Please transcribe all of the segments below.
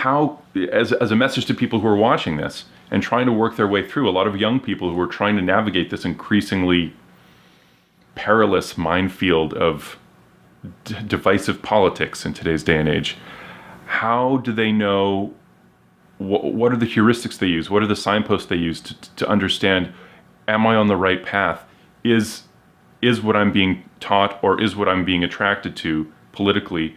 how, as a message to people who are watching this and trying to work their way through, a lot of young people who are trying to navigate this increasingly perilous minefield of divisive politics in today's day and age, how do they know, what are the heuristics they use? What are the signposts they use to understand, am I on the right path? Is what I'm being taught or is what I'm being attracted to politically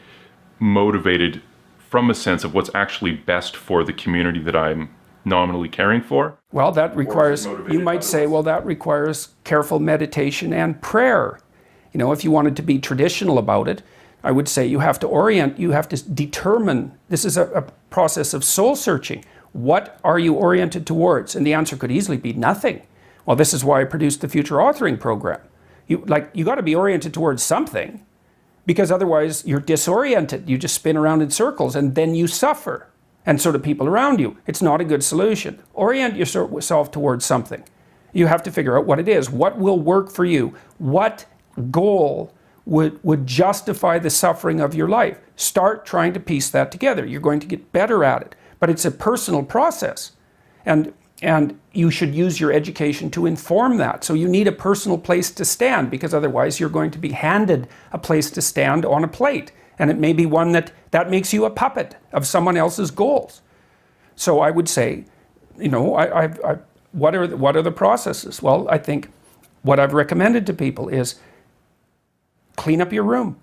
motivated from a sense of what's actually best for the community that I'm nominally caring for? Well, that requires, you might say, well, that requires careful meditation and prayer. You know, if you wanted to be traditional about it, I would say you have to orient, you have to determine, this is a process of soul searching. What are you oriented towards? And the answer could easily be nothing. Well, this is why I produced the Future Authoring Program. You got to be oriented towards something, because otherwise you're disoriented. You just spin around in circles and then you suffer. And so do people around you. It's not a good solution. Orient yourself towards something. You have to figure out what it is. What will work for you? What goal would justify the suffering of your life? Start trying to piece that together. You're going to get better at it. But it's a personal process. And you should use your education to inform that. So you need a personal place to stand, because otherwise you're going to be handed a place to stand on a plate. And it may be one that makes you a puppet of someone else's goals. So I would say, you know, what are the processes? Well, I think what I've recommended to people is clean up your room.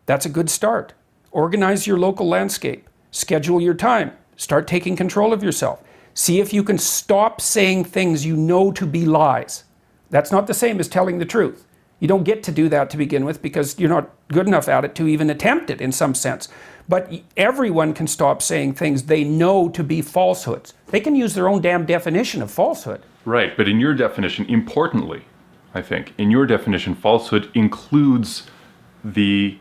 That's a good start. Organize your local landscape. Schedule your time. Start taking control of yourself. See if you can stop saying things you know to be lies. That's not the same as telling the truth. You don't get to do that to begin with because you're not good enough at it to even attempt it in some sense. But everyone can stop saying things they know to be falsehoods. They can use their own damn definition of falsehood. Right, but in your definition, importantly, I think, in your definition, falsehood includes the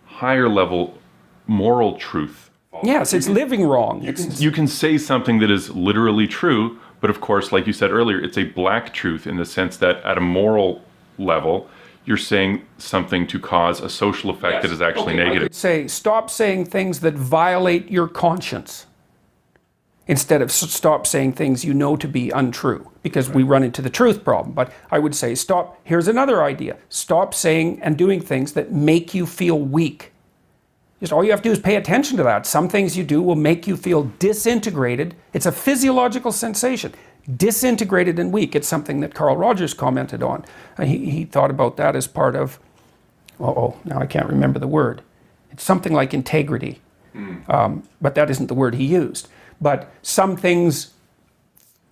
higher level moral truth. Yes, it's living wrong. You can say something that is literally true, but of course, like you said earlier, it's a black truth in the sense that at a moral level, you're saying something to cause a social effect that is actually negative. I would say, stop saying things that violate your conscience instead of stop saying things you know to be untrue, because we run into the truth problem. But I would say, stop. Here's another idea. Stop saying and doing things that make you feel weak. Just all you have to do is pay attention to that. Some things you do will make you feel disintegrated. It's a physiological sensation. Disintegrated and weak. It's something that Carl Rogers commented on. He thought about that as part of, now I can't remember the word. It's something like integrity. But that isn't the word he used. But some things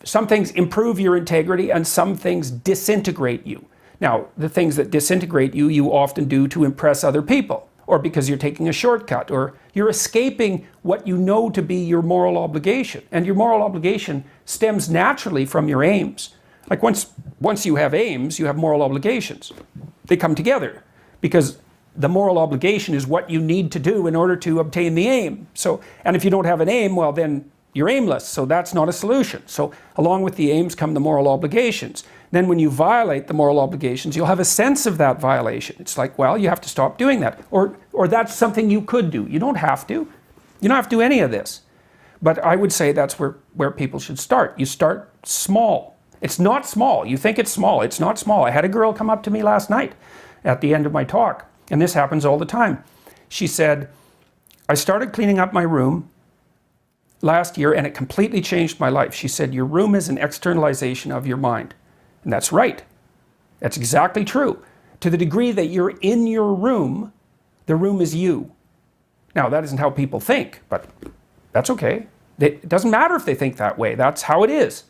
improve your integrity and some things disintegrate you. Now, the things that disintegrate you, you often do to impress other people, or because you're taking a shortcut, or you're escaping what you know to be your moral obligation. And your moral obligation stems naturally from your aims. Like once you have aims, you have moral obligations. They come together because the moral obligation is what you need to do in order to obtain the aim. So, and if you don't have an aim, well then you're aimless, so that's not a solution. So along with the aims come the moral obligations. Then when you violate the moral obligations, you'll have a sense of that violation. It's like, well, you have to stop doing that. Or that's something you could do. You don't have to. You don't have to do any of this. But I would say that's where people should start. You start small. It's not small. You think it's small. It's not small. I had a girl come up to me last night at the end of my talk, and this happens all the time. She said, I started cleaning up my room last year and it completely changed my life. She said, your room is an externalization of your mind. And that's right. That's exactly true. To the degree that you're in your room, the room is you. Now, that isn't how people think, but that's okay. It doesn't matter if they think that way. That's how it is.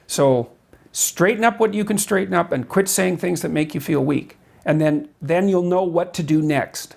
So straighten up what you can straighten up and quit saying things that make you feel weak. And then you'll know what to do next.